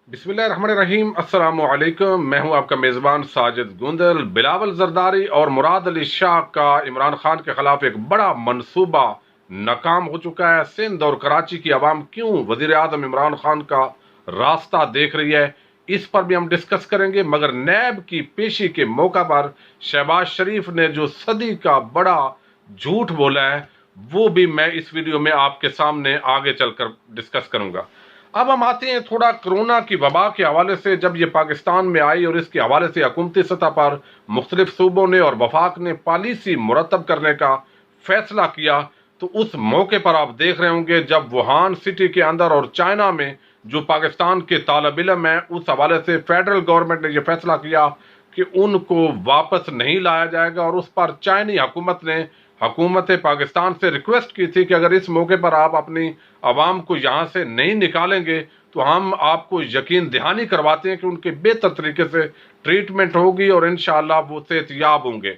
بسم اللہ الرحمن الرحیم، السلام علیکم۔ میں ہوں آپ کا میزبان ساجد گوندل۔ بلاول زرداری اور مراد علی شاہ کا عمران خان کے خلاف ایک بڑا منصوبہ ناکام ہو چکا ہے۔ سندھ اور کراچی کی عوام کیوں وزیر اعظم عمران خان کا راستہ دیکھ رہی ہے، اس پر بھی ہم ڈسکس کریں گے۔ مگر نیب کی پیشی کے موقع پر شہباز شریف نے جو صدی کا بڑا جھوٹ بولا ہے، وہ بھی میں اس ویڈیو میں آپ کے سامنے آگے چل کر ڈسکس کروں گا۔ اب ہم آتے ہیں تھوڑا کرونا کی وبا کے حوالے سے۔ جب یہ پاکستان میں آئی اور اس کے حوالے سے حکومتی سطح پر مختلف صوبوں نے اور وفاق نے پالیسی مرتب کرنے کا فیصلہ کیا، تو اس موقع پر آپ دیکھ رہے ہوں گے جب ووہان سٹی کے اندر اور چائنا میں جو پاکستان کے طالب علم ہیں، اس حوالے سے فیڈرل گورنمنٹ نے یہ فیصلہ کیا کہ ان کو واپس نہیں لایا جائے گا، اور اس پر چائنی حکومت نے حکومت پاکستان سے ریکویسٹ کی تھی کہ اگر اس موقع پر آپ اپنی عوام کو یہاں سے نہیں نکالیں گے تو ہم آپ کو یقین دہانی کرواتے ہیں کہ ان کے بہتر طریقے سے ٹریٹمنٹ ہوگی اور انشاءاللہ وہ صحت یاب ہوں گے۔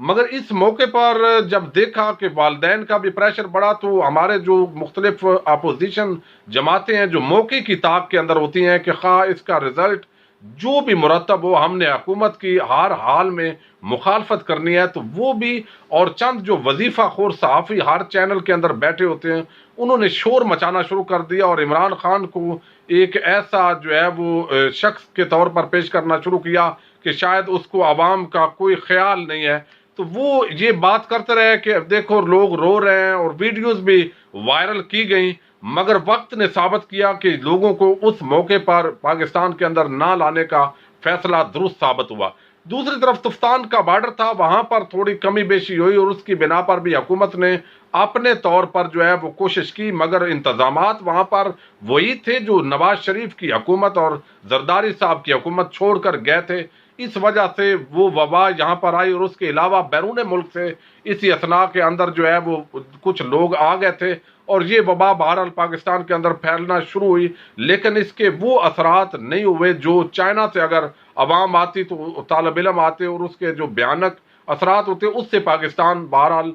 مگر اس موقع پر جب دیکھا کہ والدین کا بھی پریشر بڑھا، تو ہمارے جو مختلف اپوزیشن جماعتیں ہیں جو موقع کی طاق کے اندر ہوتی ہیں کہ خواہ اس کا رزلٹ جو بھی مرتب ہو، ہم نے حکومت کی ہر حال میں مخالفت کرنی ہے، تو وہ بھی اور چند جو وظیفہ خور صحافی ہر چینل کے اندر بیٹھے ہوتے ہیں، انہوں نے شور مچانا شروع کر دیا اور عمران خان کو ایک ایسا جو ہے وہ شخص کے طور پر پیش کرنا شروع کیا کہ شاید اس کو عوام کا کوئی خیال نہیں ہے۔ تو وہ یہ بات کرتے رہے کہ دیکھو لوگ رو رہے ہیں، اور ویڈیوز بھی وائرل کی گئیں، مگر وقت نے ثابت کیا کہ لوگوں کو اس موقع پر پاکستان کے اندر نہ لانے کا فیصلہ درست ثابت ہوا۔ دوسری طرف تفتان کا بارڈر تھا، وہاں پر تھوڑی کمی بیشی ہوئی اور اس کی بنا پر بھی حکومت نے اپنے طور پر جو ہے وہ کوشش کی، مگر انتظامات وہاں پر وہی تھے جو نواز شریف کی حکومت اور زرداری صاحب کی حکومت چھوڑ کر گئے تھے۔ اس وجہ سے وہ وبا یہاں پر آئی، اور اس کے علاوہ بیرون ملک سے اسی اثناء کے اندر جو ہے وہ کچھ لوگ آ گئے تھے، اور یہ وبا بہرحال پاکستان کے اندر پھیلنا شروع ہوئی، لیکن اس کے وہ اثرات نہیں ہوئے جو چائنا سے اگر عوام آتی تو طالب علم آتے اور اس کے جو بھیانک اثرات ہوتے، اس سے پاکستان بہرحال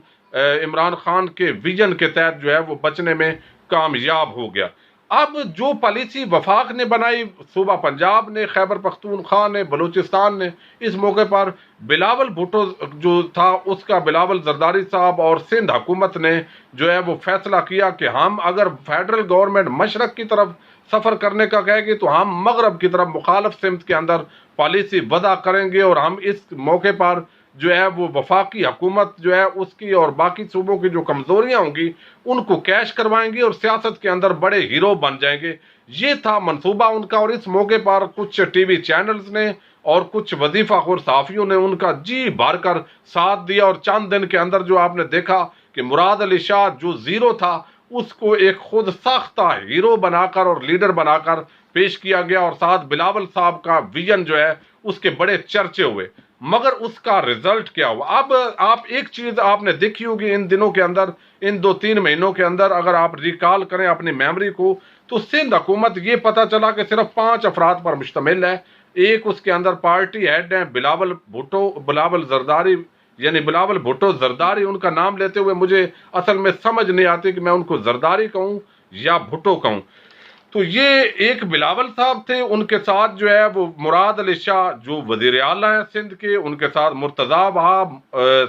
عمران خان کے ویژن کے تحت جو ہے وہ بچنے میں کامیاب ہو گیا۔ اب جو پالیسی وفاق نے بنائی، صوبہ پنجاب نے، خیبر پختونخوا نے، بلوچستان نے، اس موقع پر بلاول بھٹو جو تھا اس کا بلاول زرداری صاحب اور سندھ حکومت نے جو ہے وہ فیصلہ کیا کہ ہم اگر فیڈرل گورنمنٹ مشرق کی طرف سفر کرنے کا کہے گی تو ہم مغرب کی طرف مخالف سمت کے اندر پالیسی وضع کریں گے، اور ہم اس موقع پر جو ہے وہ وفاقی حکومت جو ہے اس کی اور باقی صوبوں کی جو کمزوریاں ہوں گی ان کو کیش کروائیں گے اور سیاست کے اندر بڑے ہیرو بن جائیں گے۔ یہ تھا منصوبہ ان کا، اور اس موقع پر کچھ ٹی وی چینلز نے اور کچھ وظیفہ خور صحافیوں نے ان کا جی بھر کر ساتھ دیا، اور چند دن کے اندر جو آپ نے دیکھا کہ مراد علی شاہ جو زیرو تھا اس کو ایک خود ساختہ ہیرو بنا کر اور لیڈر بنا کر پیش کیا گیا، اور ساتھ بلاول صاحب کا ویژن جو ہے اس کے بڑے چرچے ہوئے۔ مگر اس کا رزلٹ کیا ہوا؟ اب آپ ایک چیز آپ نے دیکھی ہوگی ان دنوں کے اندر، ان 2-3 مہینوں کے اندر، اگر آپ ریکال کریں اپنی میموری کو، تو سندھ حکومت یہ پتا چلا کہ صرف 5 افراد پر مشتمل ہے۔ ایک اس کے اندر پارٹی ہیڈ ہیں بلاول بھٹو، بلاول زرداری، یعنی بلاول بھٹو زرداری، ان کا نام لیتے ہوئے مجھے اصل میں سمجھ نہیں آتی کہ میں ان کو زرداری کہوں یا بھٹو کہوں۔ تو یہ ایک بلاول صاحب تھے، ان کے ساتھ جو ہے وہ مراد علی شاہ جو وزیر اعلیٰ ہیں سندھ کے، ان کے ساتھ مرتضیٰ وہاب،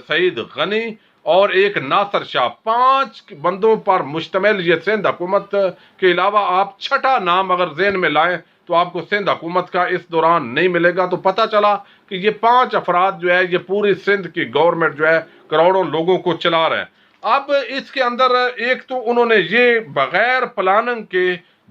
سعید غنی اور ایک ناصر شاہ، 5 بندوں پر مشتمل یہ سندھ حکومت کے علاوہ آپ چھٹا نام اگر ذہن میں لائیں تو آپ کو سندھ حکومت کا اس دوران نہیں ملے گا۔ تو پتہ چلا کہ یہ 5 افراد جو ہے یہ پوری سندھ کی گورنمنٹ جو ہے کروڑوں لوگوں کو چلا رہے ہیں۔ اب اس کے اندر ایک تو انہوں نے یہ بغیر پلاننگ کے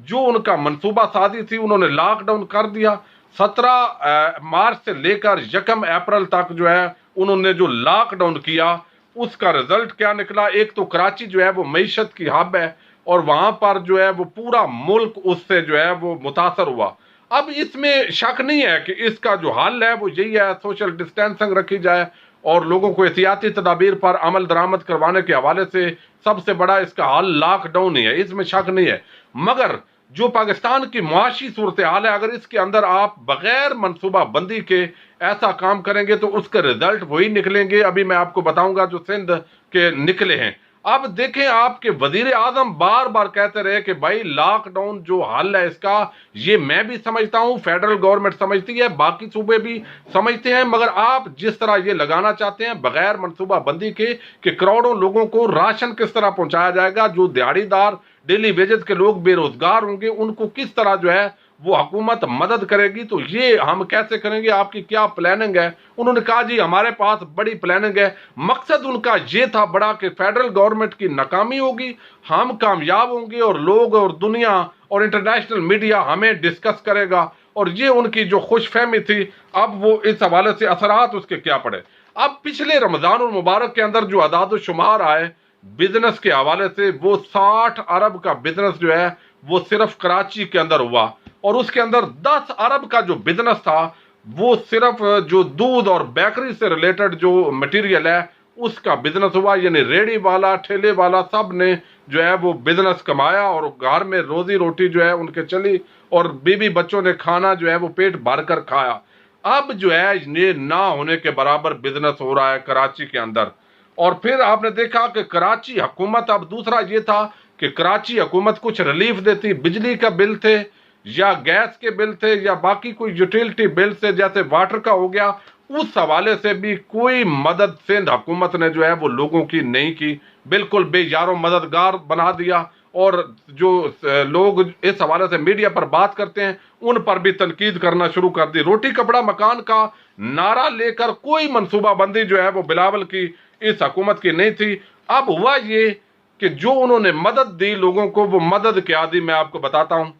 جو ان کا منصوبہ سازی تھی انہوں نے لاک ڈاؤن کر دیا۔ 17 مارچ سے لے کر 1 اپریل تک جو ہے انہوں نے جو لاک ڈاؤن کیا، اس کا رزلٹ کیا نکلا؟ ایک تو کراچی جو ہے وہ معیشت کی ہب ہے، اور وہاں پر جو ہے وہ پورا ملک اس سے جو ہے وہ متاثر ہوا۔ اب اس میں شک نہیں ہے کہ اس کا جو حل ہے وہ یہی ہے، سوشل ڈسٹینسنگ رکھی جائے اور لوگوں کو احتیاطی تدابیر پر عمل درآمد کروانے کے حوالے سے سب سے بڑا اس کا حل لاک ڈاؤن ہی ہے، اس میں شک نہیں ہے۔ مگر جو پاکستان کی معاشی صورتحال ہے، اگر اس کے اندر آپ بغیر منصوبہ بندی کے ایسا کام کریں گے تو اس کے رزلٹ وہی نکلیں گے۔ ابھی میں آپ کو بتاؤں گا جو سندھ کے نکلے ہیں۔ اب دیکھیں آپ کے وزیر اعظم بار بار کہتے رہے کہ بھائی لاک ڈاؤن جو حل ہے اس کا، یہ میں بھی سمجھتا ہوں، فیڈرل گورنمنٹ سمجھتی ہے، باقی صوبے بھی سمجھتے ہیں، مگر آپ جس طرح یہ لگانا چاہتے ہیں بغیر منصوبہ بندی کے کہ کروڑوں لوگوں کو راشن کس طرح پہنچایا جائے گا، جو دیہڑی دار ڈیلی ویجز کے لوگ بے روزگار ہوں گے ان کو کس طرح جو ہے وہ حکومت مدد کرے گی، تو یہ ہم کیسے کریں گے، آپ کی کیا پلاننگ ہے؟ انہوں نے کہا جی ہمارے پاس بڑی پلاننگ ہے۔ مقصد ان کا یہ تھا بڑا کہ فیڈرل گورنمنٹ کی ناکامی ہوگی، ہم کامیاب ہوں گے اور لوگ اور دنیا اور انٹرنیشنل میڈیا ہمیں ڈسکس کرے گا، اور یہ ان کی جو خوش فہمی تھی۔ اب وہ اس حوالے سے اثرات اس کے کیا پڑے؟ اب پچھلے رمضان المبارک کے اندر جو اعداد و شمار آئے بزنس کے حوالے سے، وہ 60 ارب کا بزنس جو ہے وہ صرف کراچی کے اندر ہوا، اور اس کے اندر 10 ارب کا جو بزنس تھا وہ صرف جو دودھ اور بیکری سے ریلیٹڈ جو مٹیریل ہے اس کا بزنس ہوا، یعنی ریڑی والا ٹھیلے والا سب نے جو ہے وہ بزنس کمایا، اور گھر میں روزی روٹی جو ہے ان کے چلی، اور بیوی بچوں نے کھانا جو ہے وہ پیٹ بھر کر کھایا۔ اب جو ہے یہ نہ ہونے کے برابر بزنس ہو رہا ہے کراچی کے اندر۔ اور پھر آپ نے دیکھا کہ کراچی حکومت، اب دوسرا یہ تھا کہ کراچی حکومت کچھ ریلیف دیتی، بجلی کا بل تھے یا گیس کے بل تھے یا باقی کوئی یوٹیلٹی بل سے، جیسے واٹر کا ہو گیا، اس حوالے سے بھی کوئی مدد سندھ حکومت نے جو ہے وہ لوگوں کی نہیں کی، بالکل بے یارو مددگار بنا دیا۔ اور جو لوگ اس حوالے سے میڈیا پر بات کرتے ہیں ان پر بھی تنقید کرنا شروع کر دی۔ روٹی کپڑا مکان کا نعرہ لے کر کوئی منصوبہ بندی جو ہے وہ بلاول کی اس حکومت کی نہیں تھی۔ اب ہوا یہ کہ جو انہوں نے مدد دی لوگوں کو، وہ مدد کیا دی میں آپ کو بتاتا ہوں۔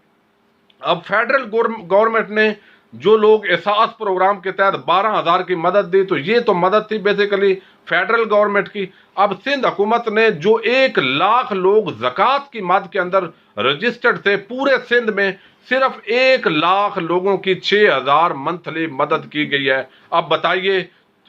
اب فیڈرل گورنمنٹ نے جو لوگ احساس پروگرام کے تحت 12,000 کی مدد دی، تو یہ تو مدد تھی بیسیکلی فیڈرل گورنمنٹ کی۔ اب سندھ حکومت نے جو 1,00,000 لوگ زکوٰۃ کی مد کے اندر رجسٹرڈ تھے، پورے سندھ میں صرف 1,00,000 لوگوں کی 6,000 منتھلی مدد کی گئی ہے۔ اب بتائیے،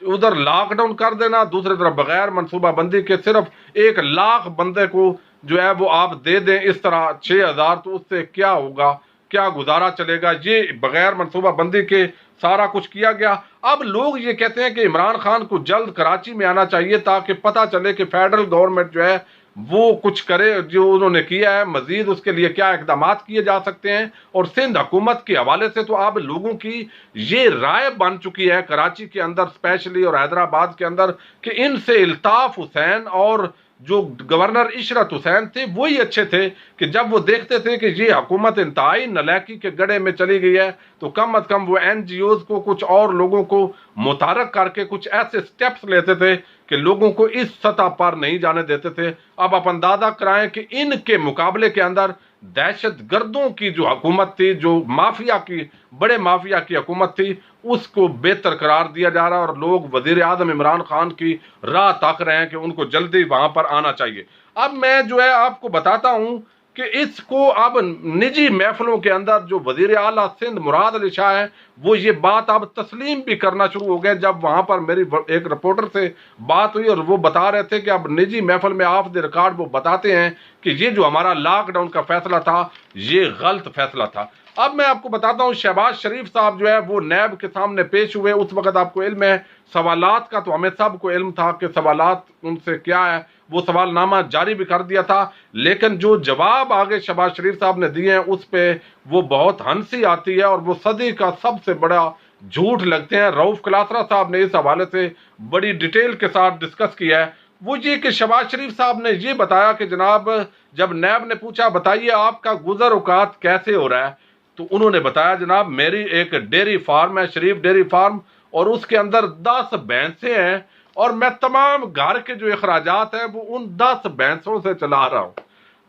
ادھر لاک ڈاؤن کر دینا، دوسری طرف بغیر منصوبہ بندی کے صرف 1,00,000 بندے کو جو ہے وہ آپ دے دیں اس طرح 6,000، تو اس سے کیا ہوگا، کیا گزارا چلے گا؟ یہ بغیر منصوبہ بندی کے سارا کچھ کیا گیا۔ اب لوگ یہ کہتے ہیں کہ عمران خان کو جلد کراچی میں آنا چاہیے تاکہ پتہ چلے کہ فیڈرل گورنمنٹ جو ہے وہ کچھ کرے، جو انہوں نے کیا ہے مزید اس کے لیے کیا اقدامات کیے جا سکتے ہیں۔ اور سندھ حکومت کے حوالے سے تو اب لوگوں کی یہ رائے بن چکی ہے کراچی کے اندر اسپیشلی اور حیدرآباد کے اندر کہ ان سے الطاف حسین اور جو گورنر عشرت حسین تھے وہی اچھے تھے، کہ جب وہ دیکھتے تھے کہ یہ حکومت انتہائی نالاکی کے گڑھے میں چلی گئی ہے تو کم از کم وہ این جی اوز کو، کچھ اور لوگوں کو متحرک کر کے کچھ ایسے سٹیپس لیتے تھے کہ لوگوں کو اس سطح پر نہیں جانے دیتے تھے۔ اب آپ اندازہ کرائیں کہ ان کے مقابلے کے اندر دہشت گردوں کی جو حکومت تھی، جو مافیا کی، بڑے مافیا کی حکومت تھی، اس کو بہتر قرار دیا جا رہا ہے، اور لوگ وزیر اعظم عمران خان کی راہ تاک رہے ہیں کہ ان کو جلدی وہاں پر آنا چاہیے۔ اب میں جو ہے آپ کو بتاتا ہوں کہ اس کو اب نجی محفلوں کے اندر جو وزیر اعلیٰ سندھ مراد علی شاہ ہے وہ یہ بات اب تسلیم بھی کرنا شروع ہو گئے۔ جب وہاں پر میری ایک رپورٹر سے بات ہوئی اور وہ بتا رہے تھے کہ اب نجی محفل میں آف دی ریکارڈ وہ بتاتے ہیں کہ یہ جو ہمارا لاک ڈاؤن کا فیصلہ تھا یہ غلط فیصلہ تھا۔ اب میں آپ کو بتاتا ہوں، شہباز شریف صاحب جو ہے وہ نیب کے سامنے پیش ہوئے، اس وقت آپ کو علم ہے سوالات کا، تو ہمیں سب کو علم تھا کہ سوالات ان سے کیا ہے، وہ سوال نامہ جاری بھی کر دیا تھا، لیکن جو جواب آگے شہباز شریف صاحب نے دیے ہیں اس پہ وہ بہت ہنسی آتی ہے اور وہ صدی کا سب سے بڑا جھوٹ لگتے ہیں۔ رؤف کلاسرا صاحب نے اس حوالے سے بڑی ڈیٹیل کے ساتھ ڈسکس کیا ہے۔ وہ یہ کہ شہباز شریف صاحب نے یہ بتایا کہ جناب جب نیب نے پوچھا بتائیے آپ کا گزر اوقات کیسے ہو رہا ہے، تو انہوں نے بتایا جناب میری ایک ڈیری فارم ہے، شریف ڈیری فارم، اور اس کے اندر 10 بھینسیں ہیں، اور میں تمام گھر کے جو اخراجات ہیں وہ ان 10 بھینسوں سے چلا رہا ہوں۔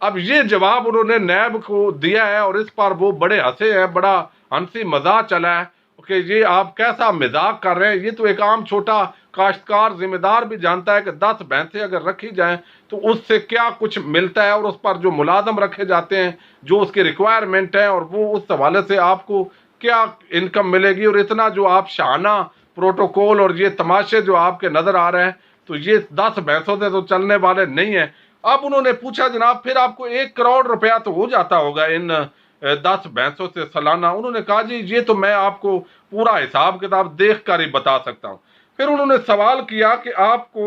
اب یہ جواب انہوں نے نیب کو دیا ہے اور اس پر وہ بڑے ہنسے ہیں، بڑا ہنسی مزاح چلا ہے کہ یہ آپ کیسا مذاق کر رہے ہیں، یہ تو ایک عام چھوٹا کاشتکار ذمہ دار بھی جانتا ہے کہ 10 بھینسیں اگر رکھی جائیں تو اس سے کیا کچھ ملتا ہے، اور اس پر جو ملازم رکھے جاتے ہیں جو اس کی ریکوائرمنٹ ہے، اور وہ اس حوالے سے آپ کو کیا انکم ملے گی، اور اتنا جو آپ شاہانہ پروٹوکول اور یہ تماشے جو آپ کے نظر آ رہے ہیں تو یہ 10 بھینسوں سے تو چلنے والے نہیں ہیں۔ اب انہوں نے پوچھا جناب پھر آپ کو 1 کروڑ روپیہ تو ہو جاتا ہوگا ان 10 بھینسوں سے سالانہ؟ انہوں نے کہا جی یہ تو میں آپ کو پورا حساب کتاب دیکھ کر ہی بتا سکتا ہوں۔ پھر انہوں نے سوال کیا کہ آپ کو